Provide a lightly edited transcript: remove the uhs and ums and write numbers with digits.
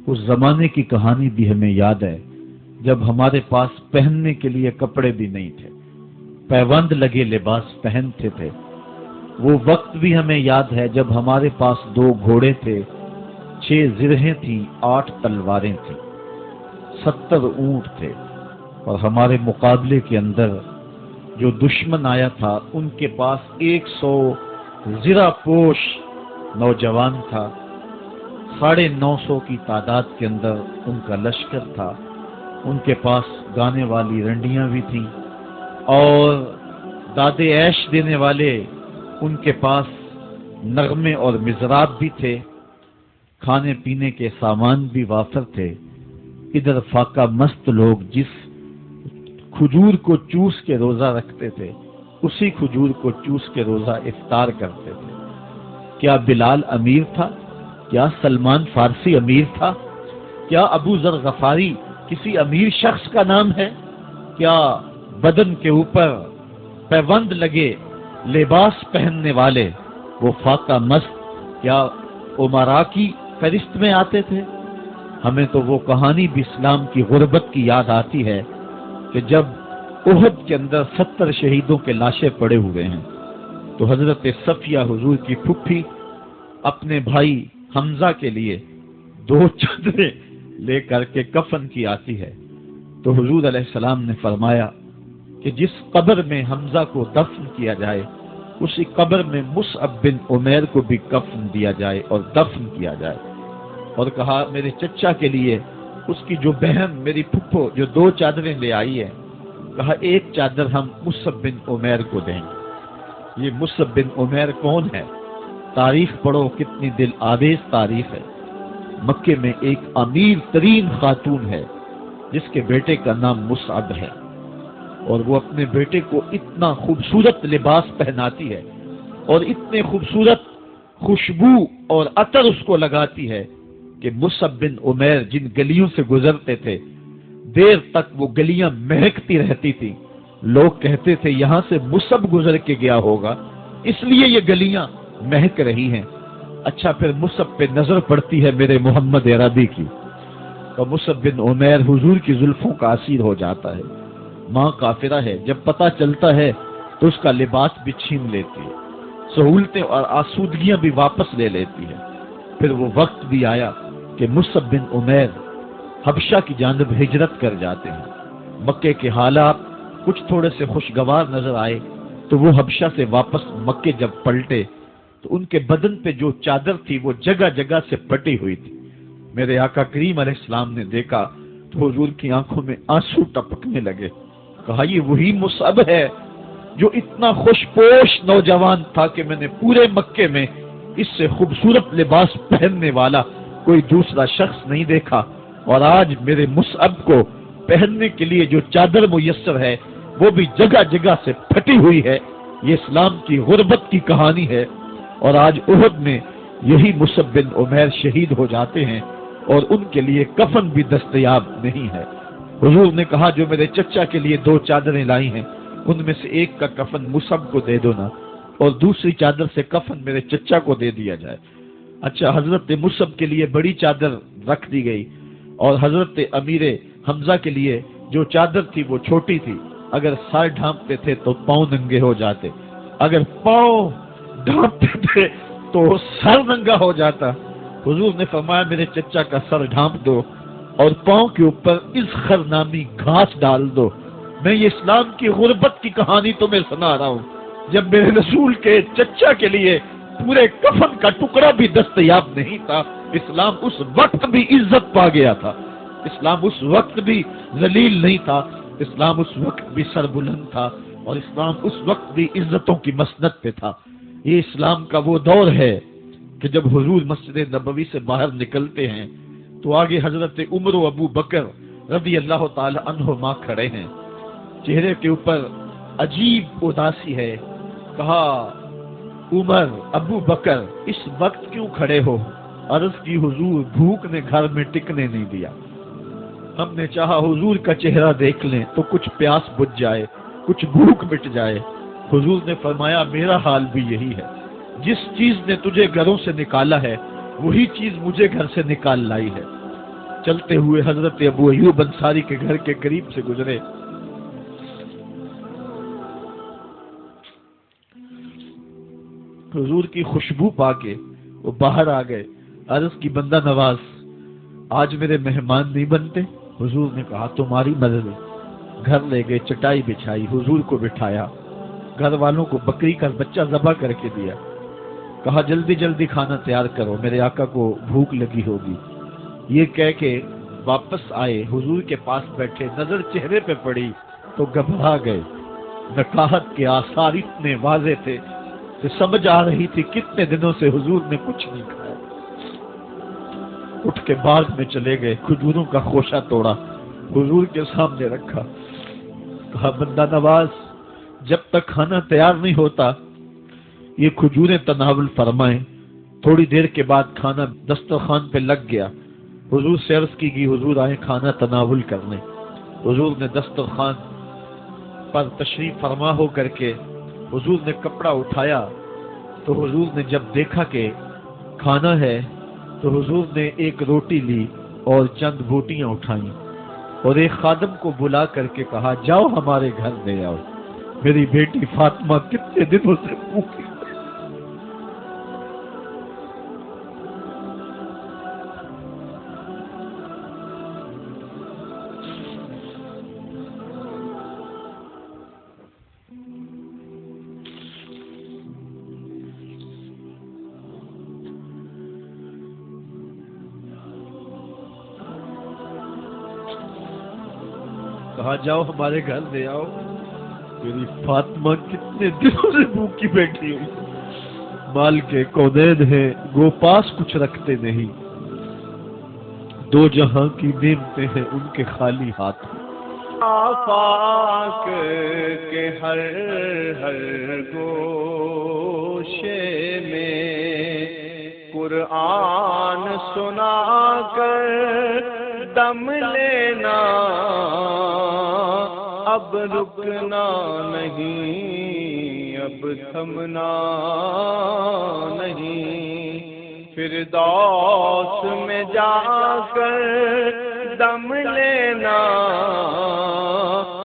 اس زمانے کی کہانی بھی ہمیں یاد ہے جب ہمارے پاس پہننے کے لیے کپڑے بھی نہیں تھے، پیوند لگے لباس پہنتے تھے۔ وہ وقت بھی ہمیں یاد ہے جب ہمارے پاس 2 گھوڑے تھے، 6 زرہیں تھیں، 8 تلواریں تھیں، 70 اونٹ تھے، اور ہمارے مقابلے کے اندر جو دشمن آیا تھا ان کے پاس 100 زرہ پوش نوجوان تھا، 950 کی تعداد کے اندر ان کا لشکر تھا۔ ان کے پاس گانے والی رنڈیاں بھی تھیں اور داد عیش دینے والے ان کے پاس نغمے اور مزراب بھی تھے، کھانے پینے کے سامان بھی وافر تھے۔ ادھر فاقہ مست لوگ جس کھجور کو چوس کے روزہ رکھتے تھے اسی کھجور کو چوس کے روزہ افطار کرتے تھے۔ کیا بلال امیر تھا؟ کیا سلمان فارسی امیر تھا؟ کیا ابو ذر غفاری کسی امیر شخص کا نام ہے؟ کیا بدن کے اوپر پیوند لگے لباس پہننے والے وہ فاقہ مست کیا امراء کی فہرست میں آتے تھے؟ ہمیں تو وہ کہانی بھی اسلام کی غربت کی یاد آتی ہے کہ جب احد کے اندر 70 شہیدوں کے لاشیں پڑے ہوئے ہیں تو حضرت صفیہ حضور کی پھپھی اپنے بھائی حمزہ کے لیے 2 چادریں لے کر کے کفن کی آتی ہے، تو حضور علیہ السلام نے فرمایا کہ جس قبر میں حمزہ کو دفن کیا جائے اسی قبر میں مصعب بن عمیر کو بھی کفن دیا جائے اور دفن کیا جائے، اور کہا میرے چچا کے لیے اس کی جو بہن میری پھپھو جو 2 چادریں لے آئی ہے، کہا 1 چادر ہم مصعب بن عمیر کو دیں گے۔ یہ مصعب بن عمیر کون ہے؟ تاریخ پڑھو، کتنی دل آویز تاریخ ہے۔ مکے میں ایک امیر ترین خاتون ہے جس کے بیٹے کا نام مصعب ہے، اور وہ اپنے بیٹے کو اتنا خوبصورت لباس پہناتی ہے اور اتنے خوبصورت خوشبو اور عطر اس کو لگاتی ہے کہ مصعب بن عمیر جن گلیوں سے گزرتے تھے دیر تک وہ گلیاں مہکتی رہتی تھی۔ لوگ کہتے تھے یہاں سے مصعب گزر کے گیا ہوگا اس لیے یہ گلیاں مہک رہی ہیں۔ اچھا پھر مصعب پہ نظر پڑتی ہے میرے محمد عربی کی، تو مصعب بن عمیر حضور کی زلفوں کا اسیر ہو جاتا ہے۔ ماں کافرہ ہے، جب پتہ چلتا ہے تو اس کا لباس بھی چھین لیتی ہے، سہولتیں اور آسودگیاں بھی واپس لے لیتی ہے۔ پھر وہ وقت بھی آیا کہ مصعب بن عمیر حبشہ کی جانب ہجرت کر جاتے ہیں۔ مکے کے حالات کچھ تھوڑے سے خوشگوار نظر آئے تو وہ حبشہ سے واپس مکے جب پلٹے تو ان کے بدن پہ جو چادر تھی وہ جگہ جگہ سے پٹی ہوئی تھی۔ میرے آقا کریم علیہ السلام نے دیکھا تو حضور کی آنکھوں میں آنسو ٹپکنے لگے۔ کہا یہ وہی مصعب ہے جو اتنا خوش پوش نوجوان تھا کہ میں نے پورے مکے میں اس سے خوبصورت لباس پہننے والا کوئی دوسرا شخص نہیں دیکھا، اور آج میرے مصعب کو پہننے کے لیے جو چادر میسر ہے وہ بھی جگہ جگہ سے پھٹی ہوئی ہے۔ یہ اسلام کی غربت کی کہانی ہے، اور آج احد میں یہی مصعب بن عمیر شہید ہو جاتے ہیں اور ان کے لیے کفن بھی دستیاب نہیں ہے۔ حضور نے کہا جو میرے چچا کے لیے 2 چادریں لائی ہیں ان میں سے ایک کا کفن مصعب کو دے دو نا، اور دوسری چادر سے کفن میرے چچا کو دے دیا جائے۔ اچھا حضرت مصعب کے لیے بڑی چادر رکھ دی گئی، اور حضرت امیر حمزہ کے لیے جو چادر تھی وہ چھوٹی تھی، اگر سر ڈھانپتے تھے تو پاؤں ننگے ہو جاتے، اگر پاؤں ڈھانپتے تھے تو سر ننگا ہو جاتا۔ حضور نے فرمایا میرے چچا کا سر ڈھانپ دو اور پاؤں کے اوپر اذخر نامی گھاس ڈال دو۔ میں یہ اسلام کی غربت کی کہانی تمہیں سنا رہا ہوں، جب میرے رسول کے چچا کے لیے پورے کفن کا ٹکڑا بھی دستیاب نہیں تھا، اسلام اس وقت بھی عزت پا گیا تھا، اسلام اس وقت بھی ذلیل نہیں تھا، اسلام اس وقت بھی سربلند تھا، اور اسلام اس وقت بھی عزتوں کی مسند پہ تھا۔ یہ اسلام کا وہ دور ہے کہ جب حضور مسجد نبوی سے باہر نکلتے ہیں تو آگے حضرت عمر و ابو بکر رضی اللہ تعالی عنہما کھڑے ہیں، چہرے کے اوپر عجیب اداسی ہے۔ کہا عمر ابو بکر اس وقت کیوں کھڑے ہو؟ عرض کی حضور بھوک نے گھر میں ٹکنے نہیں دیا، ہم نے چاہا حضور کا چہرہ دیکھ لیں تو کچھ پیاس بجھ جائے، کچھ بھوک مٹ جائے۔ حضور نے فرمایا میرا حال بھی یہی ہے، جس چیز نے تجھے گھروں سے نکالا ہے وہی چیز مجھے گھر سے نکال لائی ہے۔ چلتے ہوئے حضرت ابو ایوب انصاری کے گھر کے قریب سے گزرے. حضور کی خوشبو پا کے وہ باہر آ گئے. عرض کی بندہ نواز آج میرے مہمان نہیں بنتے؟ حضور نے کہا تمہاری مرضی. گھر لے گئے, چٹائی بچھائی, حضور کو بٹھایا, گھر والوں کو بکری کا بچہ ذبح کر کے دیا. کہا جلدی جلدی کھانا تیار کرو, میرے آقا کو بھوک لگی ہوگی. یہ کہہ کے واپس آئے, حضور کے پاس بیٹھے, نظر چہرے پہ پڑی تو گھبرا گئے. نکاحت کے آثار اتنے واضح تھے کہ سمجھ آ رہی تھی کتنے دنوں سے حضور نے کچھ نہیں کھایا. اٹھ کے باغ میں چلے گئے, کھجوروں کا خوشہ توڑا, حضور کے سامنے رکھا. کہا بندہ نواز جب تک کھانا تیار نہیں ہوتا یہ کھجوریں تناول فرمائیں. تھوڑی دیر کے بعد کھانا دسترخوان پہ لگ گیا. حضور سے عرض کی گئی حضور آئے کھانا تناول کرنے. حضور نے دسترخوان پر تشریف فرما ہو کر کے حضور نے کپڑا اٹھایا تو حضور نے جب دیکھا کہ کھانا ہے تو حضور نے ایک روٹی لی اور چند بوٹیاں اٹھائیں اور ایک خادم کو بلا کر کے کہا جاؤ ہمارے گھر لے آؤ, میری بیٹی فاطمہ کتنے دنوں سے بھوکی. کہا جاؤ ہمارے گھر لے آؤ, میری فاطمہ کتنے دنوں سے بھوکی بیٹھی ہوئی. مال کے کونین ہیں گو پاس کچھ رکھتے نہیں, دو جہاں کی نعمتیں ہیں ان کے خالی ہاتھ. آفاق کے ہر ہر گوشے میں قرآن سنا کر دم لینا, اب رکنا نہیں اب تھمنا نہیں, فردوس میں جا کر دم لینا.